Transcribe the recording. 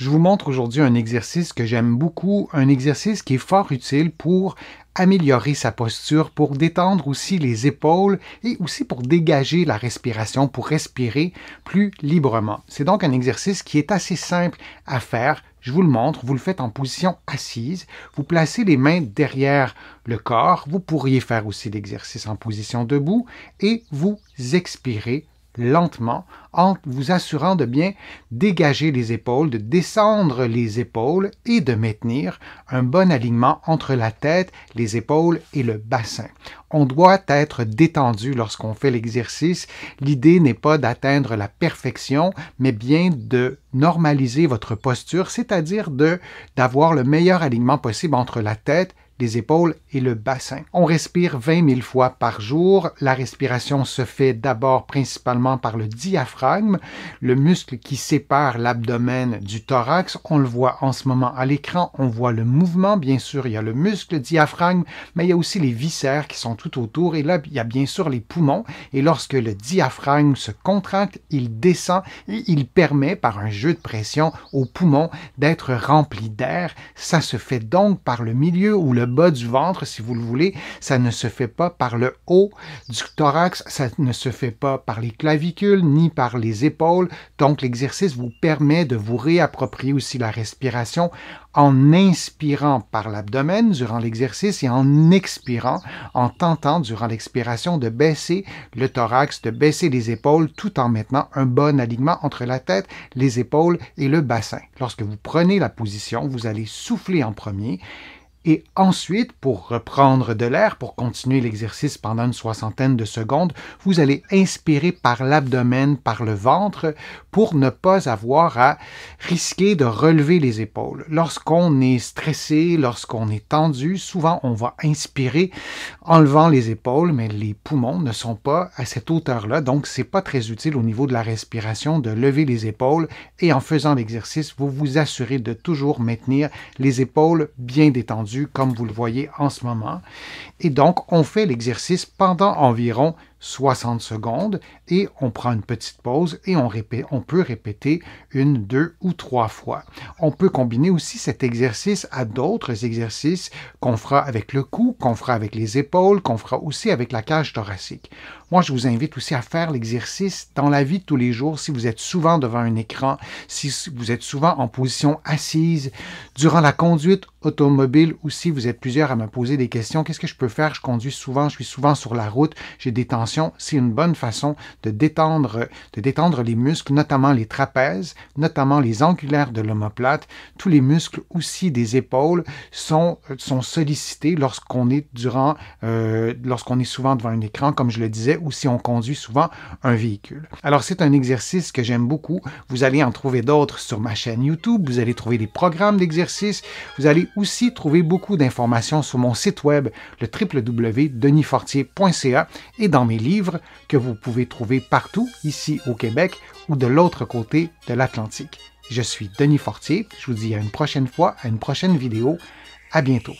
Je vous montre aujourd'hui un exercice que j'aime beaucoup, un exercice qui est fort utile pour améliorer sa posture, pour détendre aussi les épaules et aussi pour dégager la respiration, pour respirer plus librement. C'est donc un exercice qui est assez simple à faire. Je vous le montre, vous le faites en position assise, vous placez les mains derrière le corps, vous pourriez faire aussi l'exercice en position debout et vous expirez lentement en vous assurant de bien dégager les épaules, de descendre les épaules et de maintenir un bon alignement entre la tête, les épaules et le bassin. On doit être détendu lorsqu'on fait l'exercice. L'idée n'est pas d'atteindre la perfection, mais bien de normaliser votre posture, c'est-à-dire d'avoir le meilleur alignement possible entre la tête, les épaules et le bassin. On respire 20 000 fois par jour. La respiration se fait d'abord principalement par le diaphragme, le muscle qui sépare l'abdomen du thorax. On le voit en ce moment à l'écran. On voit le mouvement. Bien sûr, il y a le muscle diaphragme, mais il y a aussi les viscères qui sont tout autour. Et là, il y a bien sûr les poumons. Et lorsque le diaphragme se contracte, il descend et il permet, par un jeu de pression aux poumons, d'être rempli d'air. Ça se fait donc par le milieu ou le bas du ventre, si vous le voulez. Ça ne se fait pas par le haut du thorax, ça ne se fait pas par les clavicules ni par les épaules. Donc, l'exercice vous permet de vous réapproprier aussi la respiration en inspirant par l'abdomen durant l'exercice et en expirant, en tentant durant l'expiration de baisser le thorax, de baisser les épaules tout en maintenant un bon alignement entre la tête, les épaules et le bassin. Lorsque vous prenez la position, vous allez souffler en premier. Et ensuite, pour reprendre de l'air, pour continuer l'exercice pendant une soixantaine de secondes, vous allez inspirer par l'abdomen, par le ventre, pour ne pas avoir à risquer de relever les épaules. Lorsqu'on est stressé, lorsqu'on est tendu, souvent on va inspirer en levant les épaules, mais les poumons ne sont pas à cette hauteur-là, donc c'est pas très utile au niveau de la respiration de lever les épaules. Et en faisant l'exercice, vous vous assurez de toujours maintenir les épaules bien détendues, comme vous le voyez en ce moment. Et donc, on fait l'exercice pendant environ 60 secondes et on prend une petite pause et on peut répéter 1, 2 ou 3 fois. On peut combiner aussi cet exercice à d'autres exercices qu'on fera avec le cou, qu'on fera avec les épaules, qu'on fera aussi avec la cage thoracique. Moi, je vous invite aussi à faire l'exercice dans la vie de tous les jours. Si vous êtes souvent devant un écran, si vous êtes souvent en position assise, durant la conduite automobile aussi, vous êtes plusieurs à me poser des questions. Qu'est-ce que je peux faire? Je conduis souvent, je suis souvent sur la route, j'ai des tensions. C'est une bonne façon de détendre les muscles, notamment les trapèzes, notamment les anculaires de l'omoplate. Tous les muscles aussi des épaules sont sollicités lorsqu'on est souvent devant un écran, comme je le disais, ou si on conduit souvent un véhicule. Alors, c'est un exercice que j'aime beaucoup. Vous allez en trouver d'autres sur ma chaîne YouTube. Vous allez trouver des programmes d'exercices. Vous allez aussi trouver beaucoup d'informations sur mon site web, le www.denisfortier.ca, et dans mes livres que vous pouvez trouver partout, ici au Québec ou de l'autre côté de l'Atlantique. Je suis Denis Fortier. Je vous dis à une prochaine fois, à une prochaine vidéo. À bientôt.